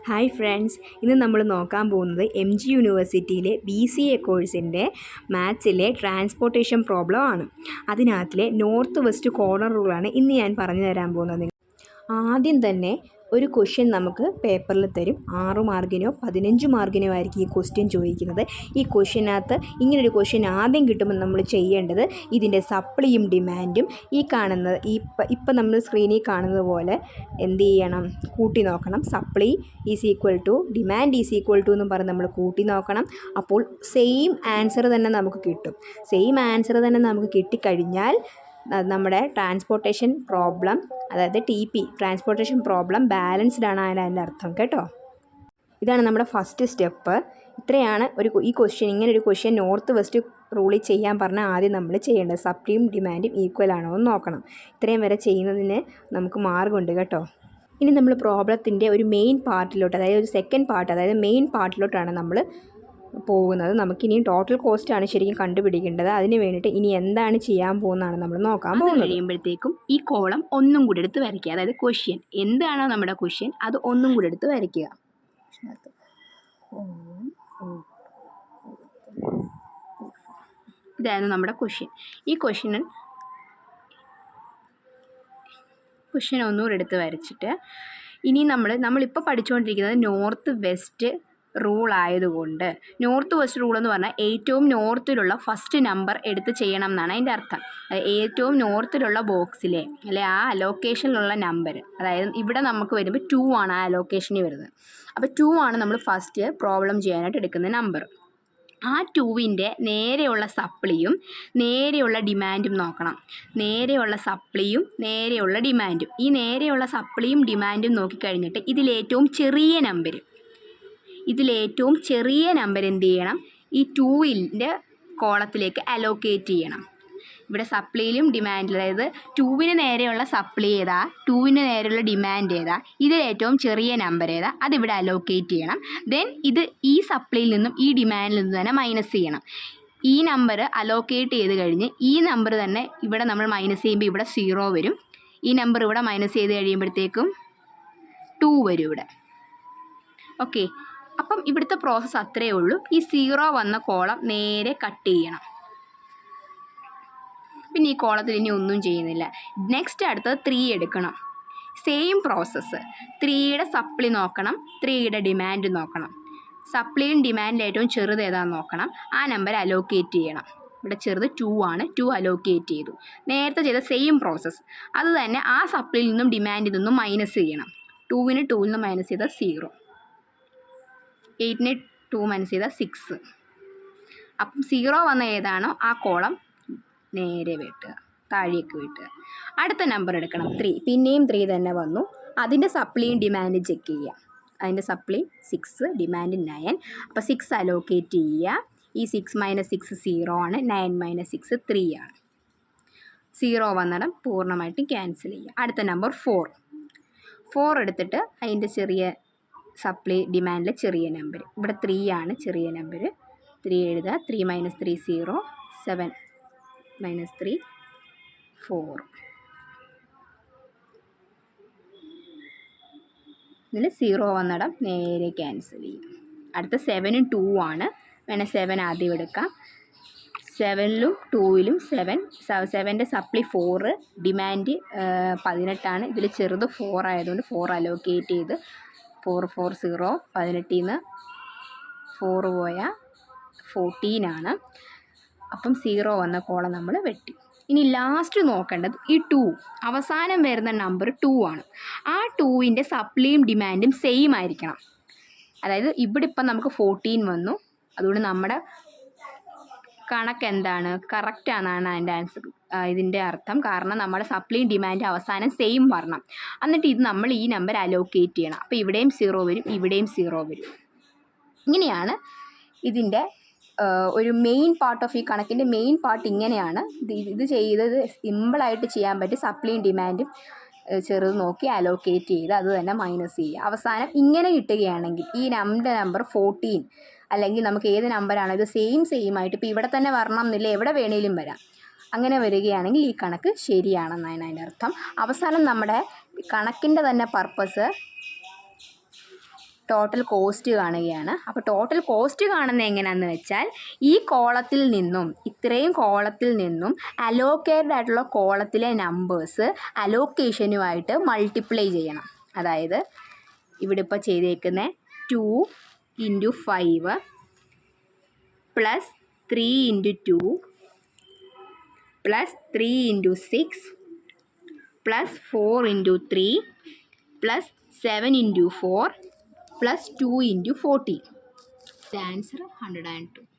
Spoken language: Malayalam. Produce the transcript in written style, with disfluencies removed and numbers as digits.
ഹായ് ഫ്രണ്ട്സ്, ഇന്ന് നമ്മൾ നോക്കാൻ പോകുന്നത് MG യൂണിവേഴ്സിറ്റിയിലെ BCA കോഴ്സിൻ്റെ മാത്സിലെ ട്രാൻസ്പോർട്ടേഷൻ പ്രോബ്ലം ആണ്. അതിനകത്തിലെ നോർത്ത് വെസ്റ്റ് കോർണർ റൂളാണ് ഇന്ന് ഞാൻ പറഞ്ഞു തരാൻ പോകുന്നത്. ആദ്യം തന്നെ ഒരു ക്വസ്റ്റ്യൻ നമുക്ക് പേപ്പറിൽ തരും. 6 മാർക്കിനോ 15 മാർക്കിനോ ആയിരിക്കും ഈ ക്വസ്റ്റ്യൻ ചോദിക്കുന്നത്. ഈ ക്വസ്റ്റ്യനകത്ത് ഇങ്ങനൊരു ക്വസ്റ്റ്യൻ ആദ്യം കിട്ടുമ്പോൾ നമ്മൾ ചെയ്യേണ്ടത് ഇതിൻ്റെ സപ്ലിയും ഡിമാൻഡും ഈ കാണുന്നത് ഇപ്പം നമ്മൾ സ്ക്രീനിൽ കാണുന്നത് പോലെ എന്ത് ചെയ്യണം, കൂട്ടി നോക്കണം. Supply is equal to demand is equal to എന്നും പറഞ്ഞ് നമ്മൾ കൂട്ടി നോക്കണം. അപ്പോൾ സെയിം ആൻസർ തന്നെ നമുക്ക് കിട്ടും. സെയിം ആൻസർ തന്നെ നമുക്ക് കിട്ടിക്കഴിഞ്ഞാൽ നമ്മുടെ ട്രാൻസ്പോർട്ടേഷൻ പ്രോബ്ലം, അതായത് TP ട്രാൻസ്പോർട്ടേഷൻ പ്രോബ്ലം ബാലൻസ്ഡ് ആണ് അതിൻ്റെ അർത്ഥം കേട്ടോ. ഇതാണ് നമ്മുടെ ഫസ്റ്റ് സ്റ്റെപ്പ്. ഇത്രയാണ് ഈ ക്വസ്റ്റ്യൻ, ഇങ്ങനെ ഒരു ക്വസ്റ്റ്യൻ നോർത്ത് വെസ്റ്റ് റൂളിൽ ചെയ്യാൻ പറഞ്ഞാൽ ആദ്യം നമ്മൾ ചെയ്യേണ്ടത് സപ്ലിയും ഡിമാൻഡും ഈക്വൽ ആണോ എന്ന് നോക്കണം. ഇത്രയും വരെ ചെയ്യുന്നതിന് നമുക്ക് മാർഗമുണ്ട് കേട്ടോ. ഇനി നമ്മൾ പ്രോബ്ലത്തിൻ്റെ ഒരു മെയിൻ പാർട്ടിലോട്ട്, അതായത് ഒരു സെക്കൻഡ് പാർട്ട്, അതായത് മെയിൻ പാർട്ടിലോട്ടാണ് നമ്മൾ പോകുന്നത്. നമുക്കിനി ടോട്ടൽ കോസ്റ്റാണ് ശരിക്കും കണ്ടുപിടിക്കേണ്ടത്. അതിന് വേണ്ടിയിട്ട് ഇനി എന്താണ് ചെയ്യാൻ പോകുന്നതാണ് നമ്മൾ നോക്കാൻ പോകുന്നത്. കഴിയുമ്പോഴത്തേക്കും ഈ കോളം ഒന്നും കൂടി എടുത്ത് വരയ്ക്കുക. അതായത് ക്വസ്റ്റ്യൻ എന്താണോ നമ്മുടെ ക്വസ്റ്റ്യൻ അത് ഒന്നും കൂടി എടുത്ത് വരയ്ക്കുക. ഇതായിരുന്നു നമ്മുടെ ക്വസ്റ്റ്യൻ. ഈ ക്വസ്റ്റ്യൻ ഒന്നുകൂടി എടുത്ത് വരച്ചിട്ട് ഇനി നമ്മളിപ്പോൾ പഠിച്ചുകൊണ്ടിരിക്കുന്നത് നോർത്ത് വെസ്റ്റ് റൂൾ ആയതുകൊണ്ട്, നോർത്ത് വെസ്റ്റ് റൂൾ എന്ന് പറഞ്ഞാൽ ഏറ്റവും നോർത്തിലുള്ള ഫസ്റ്റ് നമ്പർ എടുത്ത് ചെയ്യണം എന്നാണ് അതിൻ്റെ അർത്ഥം. ഏറ്റവും നോർത്തിലുള്ള ബോക്സിലെ അല്ലെ ആ അലോക്കേഷനിലുള്ള നമ്പർ, അതായത് ഇവിടെ നമുക്ക് വരുമ്പോൾ 2 ആണ് ആ അലോക്കേഷനിൽ വരുന്നത്. അപ്പോൾ 2 ആണ് നമ്മൾ ഫസ്റ്റ് പ്രോബ്ലം ചെയ്യാനായിട്ട് എടുക്കുന്ന നമ്പർ. ആ 2വിൻ്റെ നേരെയുള്ള സപ്ലിയും നേരെയുള്ള ഡിമാൻഡും നോക്കണം. നേരെയുള്ള സപ്ലിയും നേരെയുള്ള ഡിമാൻഡും. ഈ നേരെയുള്ള സപ്ലിയും ഡിമാൻഡും നോക്കിക്കഴിഞ്ഞിട്ട് ഇതിലേറ്റവും ചെറിയ നമ്പർ എന്ത് ചെയ്യണം, ഈ 2ൻ്റെ കോളത്തിലേക്ക് അലോക്കേറ്റ് ചെയ്യണം. ഇവിടെ സപ്ലിയിലും ഡിമാൻഡിലും, അതായത് 2വിന് നേരെയുള്ള സപ്ലി ഏതാ, 2വിന് നേരെയുള്ള ഡിമാൻഡ് ഏതാ, ഇതിലേറ്റവും ചെറിയ നമ്പർ ഏതാ, അതിവിടെ അലോക്കേറ്റ് ചെയ്യണം. ദെൻ ഈ സപ്ലിയിൽ നിന്നും ഈ ഡിമാൻഡിൽ നിന്നും തന്നെ മൈനസ് ചെയ്യണം. ഈ നമ്പർ അലോക്കേറ്റ് ചെയ്ത് കഴിഞ്ഞ് ഈ നമ്പർ തന്നെ ഇവിടെ നമ്മൾ മൈനസ് ചെയ്യുമ്പോൾ ഇവിടെ 0 വരും. ഈ നമ്പർ ഇവിടെ മൈനസ് ചെയ്ത് കഴിയുമ്പോഴത്തേക്കും 2 വരും ഇവിടെ. ഓക്കെ, അപ്പം ഇവിടുത്തെ പ്രോസസ്സ് അത്രയേ ഉള്ളൂ. ഈ 0 വന്ന കോളം നേരെ കട്ട് ചെയ്യണം. പിന്നെ ഈ കോളത്തിൽ ഇനി ഒന്നും ചെയ്യുന്നില്ല. നെക്സ്റ്റ് അടുത്തത് 3 എടുക്കണം. Same process. 3യുടെ സപ്ലി നോക്കണം, 3യുടെ ഡിമാൻഡ് നോക്കണം. സപ്ലിയും ഡിമാൻഡിലും ഏറ്റവും ചെറുത് ഏതാണെന്ന് നോക്കണം. ആ നമ്പർ അലോക്കേറ്റ് ചെയ്യണം. ഇവിടെ ചെറുത് 2 ആണ്, 2 അലോക്കേറ്റ് ചെയ്തു. നേരത്തെ ചെയ്ത സെയിം പ്രോസസ്സ് അത് തന്നെ ആ സപ്ലിയിൽ നിന്നും ഡിമാൻഡിൽ നിന്നും മൈനസ് ചെയ്യണം. 2വിന് 2ൽ നിന്ന് മൈനസ് ചെയ്താൽ 0, 8ന് 2 മൈനസ് ചെയ്താൽ 6. അപ്പം 0 വന്ന ഏതാണോ ആ കോളം നേരെ വെട്ടുക, താഴേക്ക് വെട്ടുക. അടുത്ത നമ്പർ എടുക്കണം 3. പിന്നെയും 3 തന്നെ വന്നു. അതിൻ്റെ സപ്ലിയും ഡിമാൻഡും ചെക്ക് ചെയ്യുക. അതിൻ്റെ സപ്ലി 6, ഡിമാൻഡ് 9. അപ്പോൾ 6 അലോക്കേറ്റ് ചെയ്യുക. ഈ 6 മൈനസ് 6 0 ആണ്, 9 മൈനസ് 6 3 ആണ്. 0 വന്നിടം പൂർണ്ണമായിട്ടും ക്യാൻസൽ ചെയ്യുക. അടുത്ത നമ്പർ 4 എടുത്തിട്ട് അതിൻ്റെ ചെറിയ സപ്ലി ഡിമാൻഡിലെ ചെറിയ നമ്പർ, ഇവിടെ 3 ആണ് ചെറിയ നമ്പർ. 3 എഴുതുക. 3 മൈനസ് 3 0, 7 മൈനസ് 3 4. ഇതിൽ 0 വന്നിടം നേരെ ക്യാൻസൽ ചെയ്യും. അടുത്ത 7ഉം 2 ആണ്. വേണേൽ 7 ആദ്യം എടുക്കാം. 7ലും 2ലും 7ൻ്റെ സപ്ലി 4, ഡിമാൻഡ് 18 ആണ്. ഇതിൽ ചെറുത് 4 ആയതുകൊണ്ട് 4 അലോക്കേറ്റ് ചെയ്ത് 4 4 0, 18ൽ നിന്ന് 4 പോയാൽ 14 ആണ്. അപ്പം 0 വന്ന കോളം നമ്മൾ വെട്ടി. ഇനി ലാസ്റ്റ് നോക്കേണ്ടത് ഈ 2, അവസാനം വരുന്ന നമ്പർ 2 ആണ്. ആ 2വിൻ്റെ സപ്ലിയും ഡിമാൻഡും സെയിം ആയിരിക്കണം. അതായത് ഇവിടെ ഇപ്പം നമുക്ക് 14 വന്നു. അതുകൊണ്ട് നമ്മുടെ കണക്ക് എന്താണ്, കറക്റ്റ് ആണെന്നാണ് അതിൻ്റെ ആൻസർ, ഇതിൻ്റെ അർത്ഥം. കാരണം നമ്മുടെ സപ്ലിയും ഡിമാൻഡ് അവസാനം സെയിം വരണം. എന്നിട്ട് ഇത് നമ്മൾ ഈ നമ്പർ അലോക്കേറ്റ് ചെയ്യണം. അപ്പോൾ ഇവിടെയും 0 വരും, ഇവിടെയും 0 വരും. ഇങ്ങനെയാണ് ഇതിൻ്റെ ഒരു മെയിൻ പാർട്ട് ഓഫ് ഈ കണക്കിൻ്റെ മെയിൻ പാർട്ട് ഇങ്ങനെയാണ്. ഇത് ചെയ്തത് സിമ്പിളായിട്ട് ചെയ്യാൻ പറ്റും. സപ്ലിയും ഡിമാൻഡും ചെറുത് നോക്കി അലോക്കേറ്റ് ചെയ്ത് അത് തന്നെ മൈനസ് ചെയ്യുക. അവസാനം ഇങ്ങനെ കിട്ടുകയാണെങ്കിൽ ഈ നമ്പർ 14, അല്ലെങ്കിൽ നമുക്ക് ഏത് നമ്പറാണോ ഇത് സെയിം ആയിട്ട് ഇപ്പോൾ ഇവിടെ തന്നെ വരണം എന്നില്ല, എവിടെ വേണേലും വരാം. അങ്ങനെ വരികയാണെങ്കിൽ ഈ കണക്ക് ശരിയാണെന്നാണ് അതിൻ്റെ അർത്ഥം. അവസാനം നമ്മുടെ കണക്കിൻ്റെ തന്നെ പർപ്പസ് ടോട്ടൽ കോസ്റ്റ് കാണുകയാണ്. അപ്പോൾ ടോട്ടൽ കോസ്റ്റ് കാണുന്നത് എങ്ങനെയാണെന്ന് വെച്ചാൽ ഈ കോളത്തിൽ നിന്നും ഇത്രയും കോളത്തിൽ നിന്നും അലോക്കേറ്റഡ് ആയിട്ടുള്ള കോളത്തിലെ നമ്പേഴ്സ് അലോക്കേഷനുമായിട്ട് മൾട്ടിപ്ലൈ ചെയ്യണം. അതായത് ഇവിടെ ഇപ്പോൾ ചെയ്തേക്കുന്ന 2 × 5 plus 3 × 2 plus 3 × 6 plus 4 × 3 plus 7 × 4 plus 2 × 40. The answer 102.